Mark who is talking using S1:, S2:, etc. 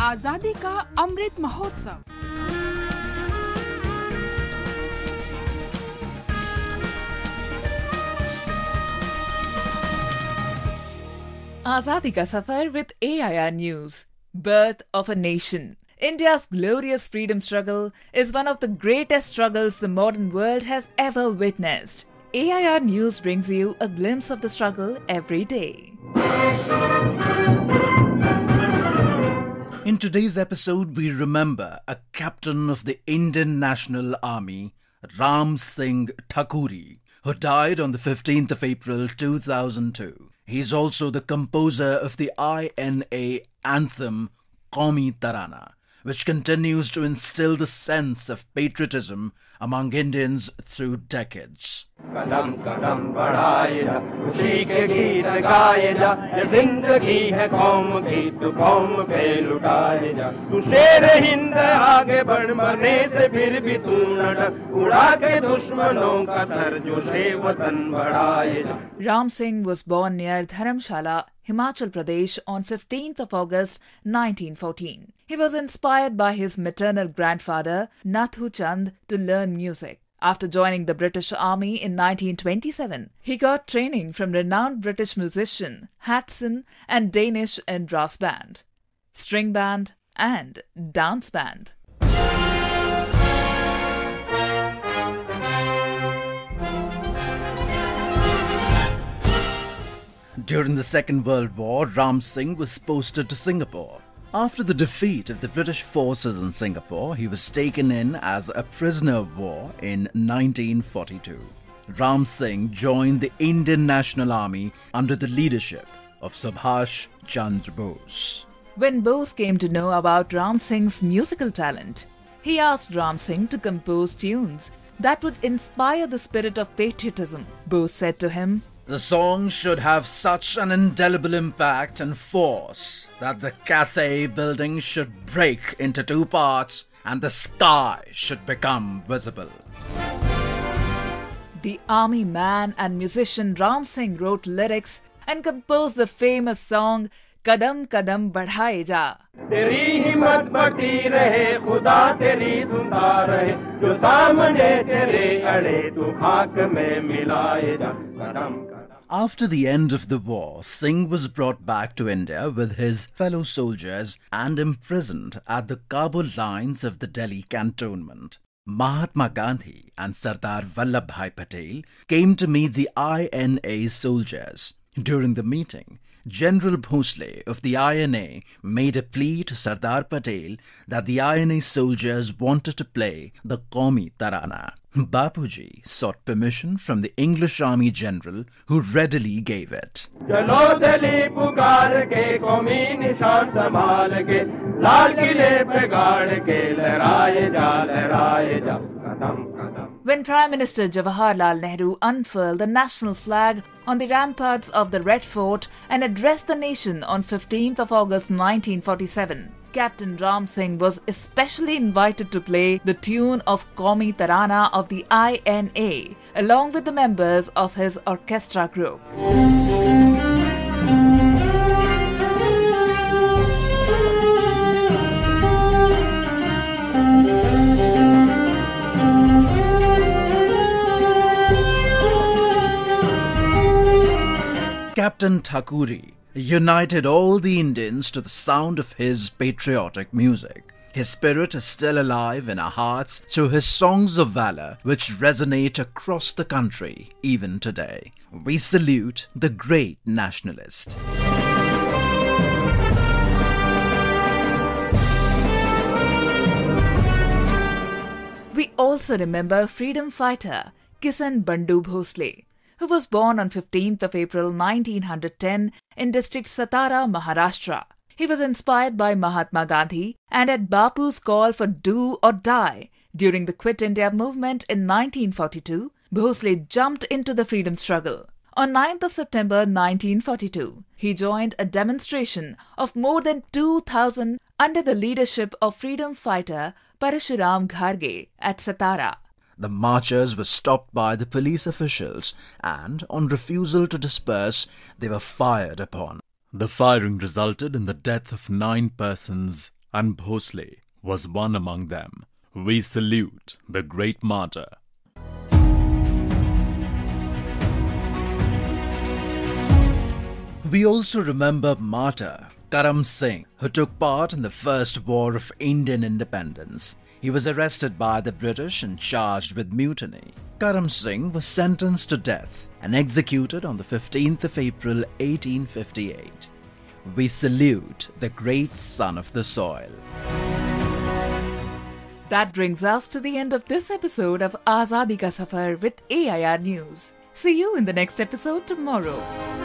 S1: आजादी का Amrit Mahotsav.
S2: Azadi ka Safar with AIR News. Birth of a Nation. India's glorious freedom struggle is one of the greatest struggles the modern world has ever witnessed. AIR News brings you a glimpse of the struggle every day.
S3: In today's episode, we remember a captain of the Indian National Army, Ram Singh Thakuri, who died on the 15th of April 2002. He's also the composer of the INA anthem, Qaumi Tarana, which continues to instill the sense of patriotism among Indians through decades.
S4: कदम कदम बढ़ाए जा, खुशी के गीत गाए जा, ये जिंदगी है कौम की, तू कौम पे लुटाए जा, तू शेर हिंद आगे बढ़, मरने से फिर भी तू न डर, उड़ा के दुश्मनों का सर जो शे वतन बढ़ाए जा.
S2: Ram Singh was born near Dharamsala, Himachal Pradesh on 15th of August 1914. He was inspired by his maternal grandfather, Nathu Chand, to learn music. After joining the British Army in 1927, he got training from renowned British musician Hadson and Danish in brass band, string band and dance band.
S3: During the Second World War, Ram Singh was posted to Singapore. After the defeat of the British forces in Singapore, he was taken in as a prisoner of war in 1942. Ram Singh joined the Indian National Army under the leadership of Subhash Chandra Bose.
S2: When Bose came to know about Ram Singh's musical talent, he asked Ram Singh to compose tunes that would inspire the spirit of patriotism. Bose said to him,
S3: "The song should have such an indelible impact and force that the Cathay building should break into two parts and the sky should become visible."
S2: The army man and musician Ram Singh wrote lyrics and composed the famous song Kadam Kadam Badhaye Ja.
S4: तेरी हिम्मत बढ़ती रहे, खुदा तेरी सुनता रहे, जो सामने तेरे अड़े तू खाक में मिलाए जा. कदम
S3: After the end of the war, Singh was brought back to India with his fellow soldiers and imprisoned at the Kabul lines of the Delhi cantonment. Mahatma Gandhi and Sardar Vallabhbhai Patel came to meet the INA soldiers. During the meeting, General Bhusley of the INA made a plea to Sardar Patel that the INA soldiers wanted to play the Qaumi Tarana. Bapuji sought permission from the English Army General, who readily gave it.
S4: चलो दिल्ली पुकार के, कौमी निशान संभाल के, लाल किले पे गाड़ के, लहराए जा, कदम कदम.
S2: When Prime Minister Jawaharlal Nehru unfurled the national flag on the ramparts of the Red Fort and addressed the nation on 15th of August 1947, Captain Ram Singh was especially invited to play the tune of Qaumi Tarana of the INA, along with the members of his orchestra group.
S3: Captain Thakuri united all the Indians to the sound of his patriotic music. His spirit is still alive in our hearts through his songs of valor, which resonate across the country even today. We salute the great nationalist.
S2: We also remember freedom fighter Kisan Bandu Bhusley, who was born on 15th of April 1910 in district Satara, Maharashtra. He was inspired by Mahatma Gandhi and at Bapu's call for do or die. During the Quit India movement in 1942, Bhusley jumped into the freedom struggle. On 9th of September 1942, he joined a demonstration of more than 2,000 under the leadership of freedom fighter Parashuram Gharge at Satara.
S3: The marchers were stopped by the police officials and, on refusal to disperse, they were fired upon. The firing resulted in the death of 9 persons
S5: and Bhusley was one among them. We salute the great martyr.
S3: We also remember martyr Ram Singh, who took part in the First War of Indian Independence. He was arrested by the British and charged with mutiny. Ram Singh was sentenced to death and executed on the 15th of April 1858. We salute the great son of the soil.
S2: That brings us to the end of this episode of Azadi Ka Safar with AIR News. See you in the next episode tomorrow.